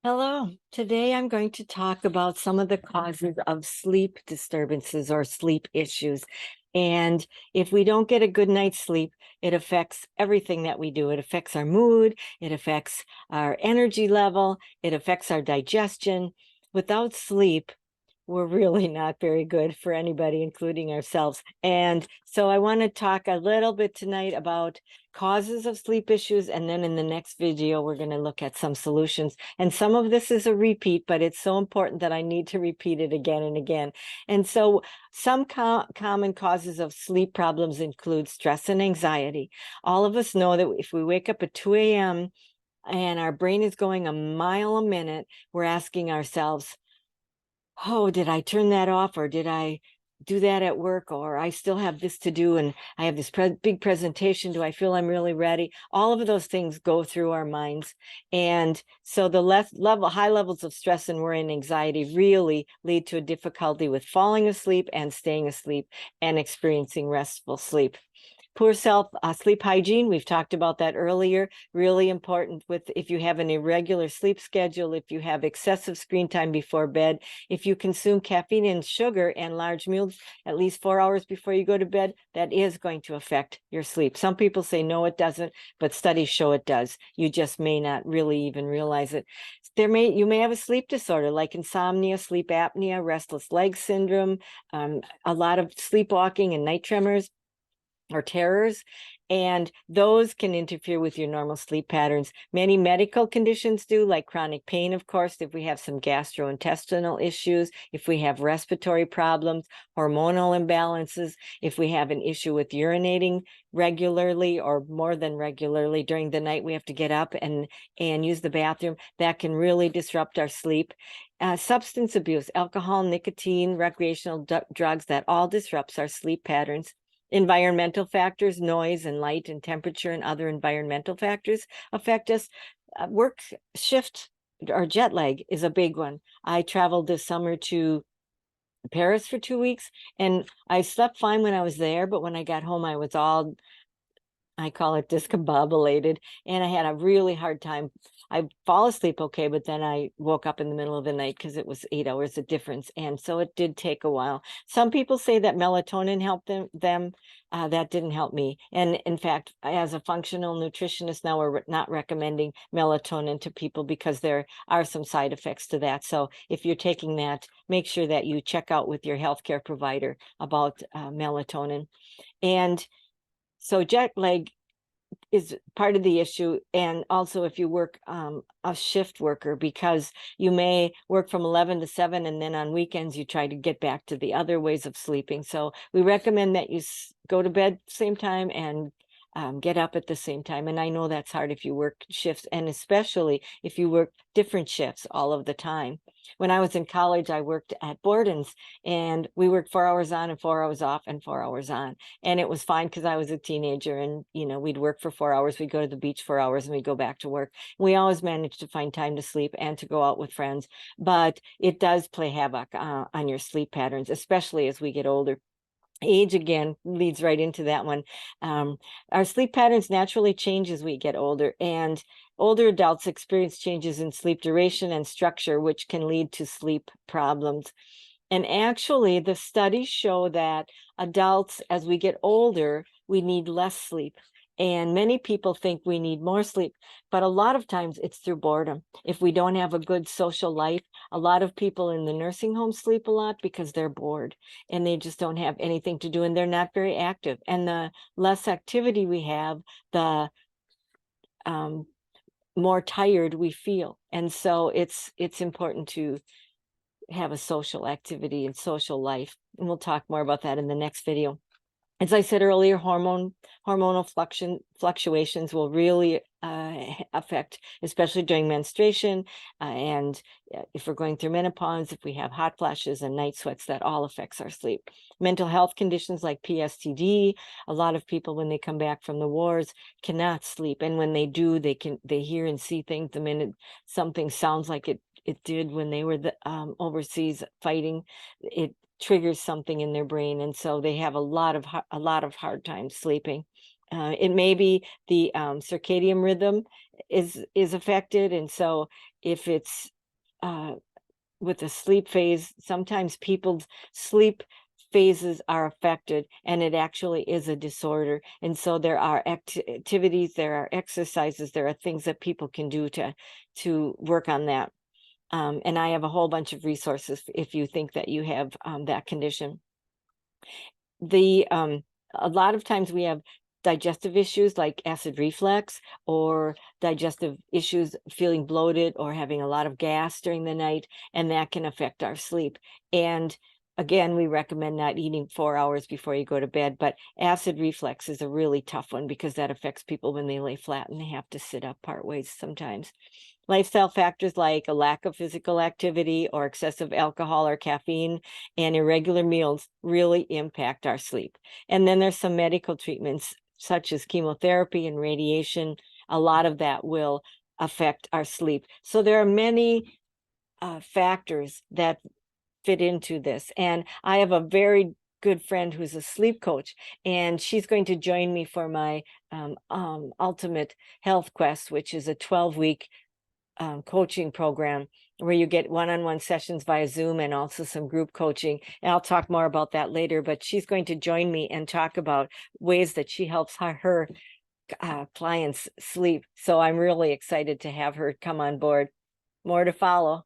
Hello. Today I'm going to talk about some of the causes of sleep disturbances or sleep issues. And if we don't get a good night's sleep, it affects everything that we do. It affects our mood, it affects our energy level, it affects our digestion. Without sleep, we're really not very good for anybody, including ourselves. And so I want to talk a little bit tonight about causes of sleep issues. And then in the next video, we're going to look at some solutions. And some of this is a repeat, but it's so important that I need to repeat it again and again. And so some common causes of sleep problems include stress and anxiety. All of us know that if we wake up at 2 a.m. and our brain is going a mile a minute, we're asking ourselves, oh, did I turn that off, or did I do that at work, or I still have this to do and I have this big presentation. Do I feel I'm really ready? All of those things go through our minds. And so the high levels of stress and worry and anxiety really lead to a difficulty with falling asleep and staying asleep and experiencing restful sleep. Poor sleep hygiene, we've talked about that earlier. Really important if you have an irregular sleep schedule, if you have excessive screen time before bed, if you consume caffeine and sugar and large meals at least 4 hours before you go to bed, that is going to affect your sleep. Some people say no, it doesn't, but studies show it does. You just may not really even realize it. You may have a sleep disorder like insomnia, sleep apnea, restless leg syndrome, a lot of sleepwalking and night tremors or terrors, and those can interfere with your normal sleep patterns. Many medical conditions do, like chronic pain, of course, if we have some gastrointestinal issues, if we have respiratory problems, hormonal imbalances, if we have an issue with urinating regularly or more than regularly during the night, we have to get up and use the bathroom. That can really disrupt our sleep. Substance abuse, alcohol, nicotine, recreational drugs, that all disrupts our sleep patterns. Environmental factors, noise and light and temperature and other environmental factors affect us. Work shift or jet lag is a big one. I traveled this summer to Paris for 2 weeks, and I slept fine when I was there, but when I got home, I was all, I call it discombobulated, and I had a really hard time. I fall asleep okay, but then I woke up in the middle of the night because it was 8 hours of difference, and so it did take a while. Some people say that melatonin helped them. That didn't help me, and in fact, as a functional nutritionist now, we're not recommending melatonin to people because there are some side effects to that. So if you're taking that, make sure that you check out with your healthcare provider about melatonin. And so jet lag is part of the issue. And also if you work a shift worker, because you may work from 11 to 7 and then on weekends you try to get back to the other ways of sleeping. So we recommend that you go to bed same time and get up at the same time. And I know that's hard if you work shifts, and especially if you work different shifts all of the time. When I was in college, I worked at Borden's, and we worked 4 hours on and 4 hours off and 4 hours on. And it was fine because I was a teenager, and we'd work for 4 hours, we'd go to the beach 4 hours, and we'd go back to work. We always managed to find time to sleep and to go out with friends, but it does play havoc on your sleep patterns, especially as we get older. Age again leads right into that one. Our sleep patterns naturally change as we get older, and older adults experience changes in sleep duration and structure, which can lead to sleep problems. And actually, the studies show that adults, as we get older, we need less sleep. And many people think we need more sleep, but a lot of times it's through boredom. If we don't have a good social life, a lot of people in the nursing home sleep a lot because they're bored and they just don't have anything to do and they're not very active. And the less activity we have, the more tired we feel. And so it's important to have a social activity and social life. And we'll talk more about that in the next video. As I said earlier, hormonal fluctuations will really affect, especially during menstruation, and if we're going through menopause, if we have hot flashes and night sweats, that all affects our sleep. Mental health conditions like PSTD, a lot of people when they come back from the wars cannot sleep, and when they do, they hear and see things the minute something sounds like it did when they were overseas fighting. It triggers something in their brain, and so they have a lot of hard time sleeping. It may be the circadian rhythm is affected, and so if it's with the sleep phase, sometimes people's sleep phases are affected, and it actually is a disorder. And so there are activities, there are exercises, there are things that people can do to work on that. And I have a whole bunch of resources if you think that you have that condition. A lot of times we have digestive issues like acid reflux, or digestive issues, feeling bloated or having a lot of gas during the night, and that can affect our sleep. And again, we recommend not eating 4 hours before you go to bed, but acid reflux is a really tough one because that affects people when they lay flat and they have to sit up part ways sometimes. Lifestyle factors like a lack of physical activity or excessive alcohol or caffeine and irregular meals really impact our sleep. And then there's some medical treatments such as chemotherapy and radiation. A lot of that will affect our sleep. So there are many factors that fit into this. And I have a very good friend who's a sleep coach, and she's going to join me for my Ultimate Health Quest, which is a 12-week coaching program where you get one-on-one sessions via Zoom and also some group coaching. And I'll talk more about that later, but she's going to join me and talk about ways that she helps her clients sleep. So I'm really excited to have her come on board. More to follow.